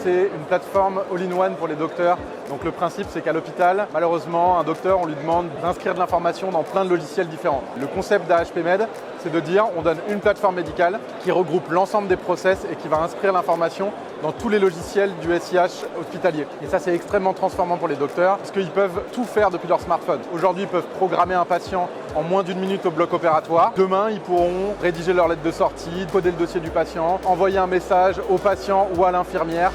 c'est une plateforme all-in-one pour les docteurs. Donc le principe, c'est qu'à l'hôpital, malheureusement, un docteur, on lui demande d'inscrire de l'information dans plein de logiciels différents. Le concept d'AHP Med, c'est de dire on donne une plateforme médicale qui regroupe l'ensemble des process et qui va inscrire l'information dans tous les logiciels du SIH hospitalier. Et ça, c'est extrêmement transformant pour les docteurs parce qu'ils peuvent tout faire depuis leur smartphone. Aujourd'hui, ils peuvent programmer un patient en moins d'1 minute au bloc opératoire. Demain, ils pourront rédiger leur lettre de sortie, coder le dossier du patient, envoyer un message au patient ou à l'infirmière.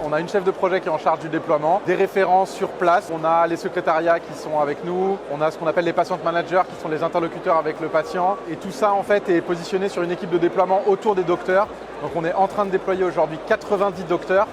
On a une chef de projet qui est en charge du déploiement, des référents sur place, on a les secrétariats qui sont avec nous, on a ce qu'on appelle les patient managers qui sont les interlocuteurs avec le patient et tout ça en fait est positionné sur une équipe de déploiement autour des docteurs. Donc on est en train de déployer aujourd'hui 90 docteurs.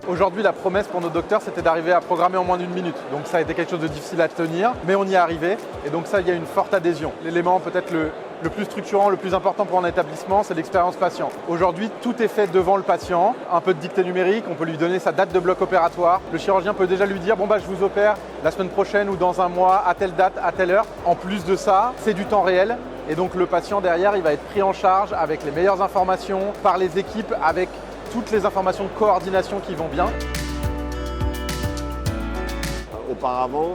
Aujourd'hui, la promesse pour nos docteurs, c'était d'arriver à programmer en moins d'1 minute. Donc ça a été quelque chose de difficile à tenir, mais on y est arrivé. Et donc ça, il y a une forte adhésion. L'élément peut-être le plus structurant, le plus important pour un établissement, c'est l'expérience patient. Aujourd'hui, tout est fait devant le patient. Un peu de dictée numérique, on peut lui donner sa date de bloc opératoire. Le chirurgien peut déjà lui dire, je vous opère la semaine prochaine ou dans un mois, à telle date, à telle heure. En plus de ça, c'est du temps réel. Et donc le patient derrière, il va être pris en charge avec les meilleures informations, par les équipes, avec toutes les informations de coordination qui vont bien. Auparavant,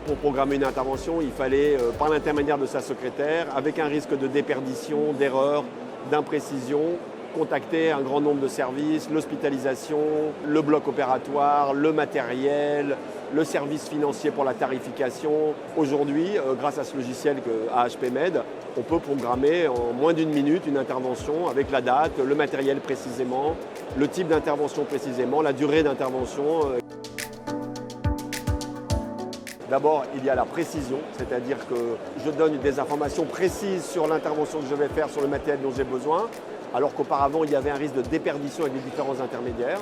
pour programmer une intervention, il fallait, par l'intermédiaire de sa secrétaire, avec un risque de déperdition, d'erreur, d'imprécision, contacter un grand nombre de services, l'hospitalisation, le bloc opératoire, le matériel, le service financier pour la tarification. Aujourd'hui, grâce à ce logiciel AHP Med, on peut programmer en moins d'1 minute une intervention avec la date, le matériel précisément, le type d'intervention précisément, la durée d'intervention. D'abord, il y a la précision, c'est-à-dire que je donne des informations précises sur l'intervention que je vais faire, sur le matériel dont j'ai besoin, alors qu'auparavant, il y avait un risque de déperdition avec les différents intermédiaires.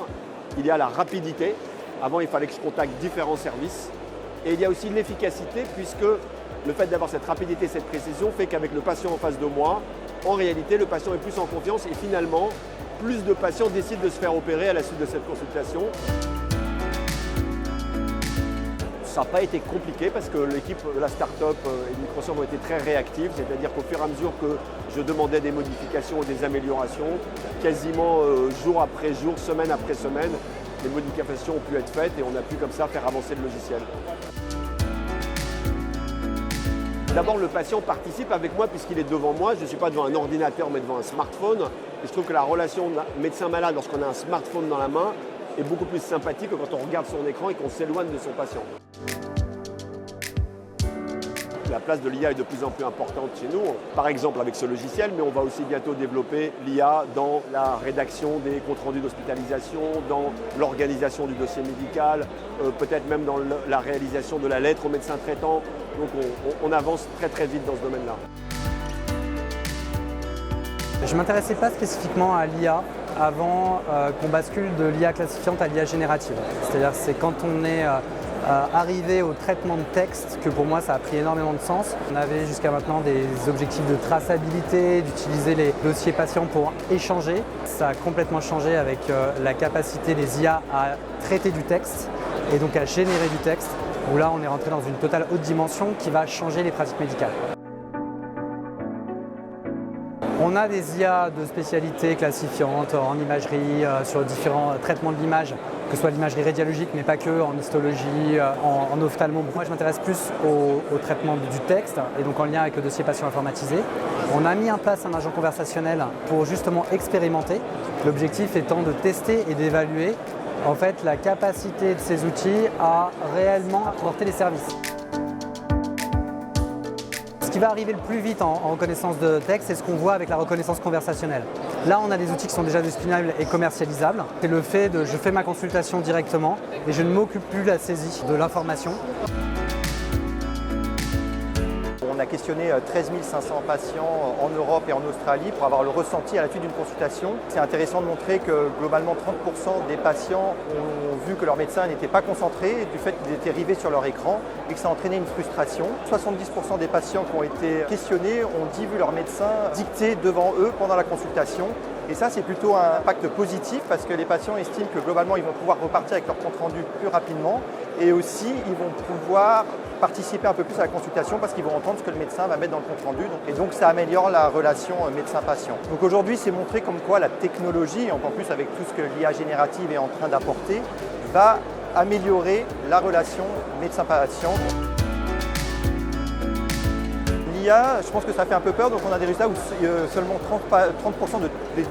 Il y a la rapidité. Avant, il fallait que je contacte différents services. Et il y a aussi l'efficacité, puisque le fait d'avoir cette rapidité, cette précision, fait qu'avec le patient en face de moi, en réalité, le patient est plus en confiance et finalement, plus de patients décident de se faire opérer à la suite de cette consultation. Ça n'a pas été compliqué parce que l'équipe, la start-up et Microsoft ont été très réactives, c'est-à-dire qu'au fur et à mesure que je demandais des modifications ou des améliorations, quasiment jour après jour, semaine après semaine, les modifications ont pu être faites et on a pu comme ça faire avancer le logiciel. D'abord, le patient participe avec moi puisqu'il est devant moi. Je ne suis pas devant un ordinateur mais devant un smartphone. Et je trouve que la relation médecin-malade lorsqu'on a un smartphone dans la main est beaucoup plus sympathique que quand on regarde son écran et qu'on s'éloigne de son patient. La place de l'IA est de plus en plus importante chez nous, par exemple avec ce logiciel, mais on va aussi bientôt développer l'IA dans la rédaction des comptes rendus d'hospitalisation, dans l'organisation du dossier médical, peut-être même dans la réalisation de la lettre au médecin traitant. Donc on avance très très vite dans ce domaine-là. Je ne m'intéressais pas spécifiquement à l'IA avant qu'on bascule de l'IA classifiante à l'IA générative. C'est-à-dire c'est quand on est arrivé au traitement de texte que pour moi ça a pris énormément de sens. On avait jusqu'à maintenant des objectifs de traçabilité, d'utiliser les dossiers patients pour échanger. Ça a complètement changé avec la capacité des IA à traiter du texte et donc à générer du texte, où là on est rentré dans une totale haute dimension qui va changer les pratiques médicales. On a des IA de spécialité classifiantes en imagerie, sur différents traitements de l'image, que ce soit l'imagerie radiologique, mais pas que, en histologie, en ophtalmo. Moi, je m'intéresse plus au traitement du texte, et donc en lien avec le dossier patient informatisé. On a mis en place un agent conversationnel pour justement expérimenter, l'objectif étant de tester et d'évaluer en fait, la capacité de ces outils à réellement apporter les services. Ce qui va arriver le plus vite en reconnaissance de texte, c'est ce qu'on voit avec la reconnaissance conversationnelle. Là, on a des outils qui sont déjà disponibles et commercialisables. C'est le fait de je fais ma consultation directement et je ne m'occupe plus de la saisie de l'information. On a questionné 13 500 patients en Europe et en Australie pour avoir le ressenti à la suite d'une consultation. C'est intéressant de montrer que globalement 30% des patients ont vu que leur médecin n'était pas concentré du fait qu'ils étaient rivés sur leur écran et que ça entraînait une frustration. 70% des patients qui ont été questionnés ont dit vu leur médecin dicter devant eux pendant la consultation Et ça, c'est plutôt un impact positif parce que les patients estiment que globalement, ils vont pouvoir repartir avec leur compte rendu plus rapidement et aussi, ils vont pouvoir participer un peu plus à la consultation parce qu'ils vont entendre ce que le médecin va mettre dans le compte rendu. Et donc, ça améliore la relation médecin-patient. Donc aujourd'hui, c'est montré comme quoi la technologie, encore plus avec tout ce que l'IA générative est en train d'apporter, va améliorer la relation médecin-patient. L'IA, je pense que ça fait un peu peur, donc on a des résultats où seulement 30%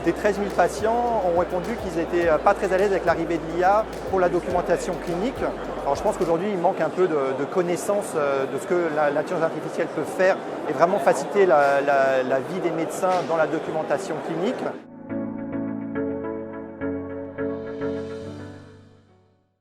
des 13 000 patients ont répondu qu'ils n'étaient pas très à l'aise avec l'arrivée de l'IA pour la documentation clinique. Alors je pense qu'aujourd'hui il manque un peu de connaissance de ce que l'intelligence artificielle peut faire et vraiment faciliter la vie des médecins dans la documentation clinique.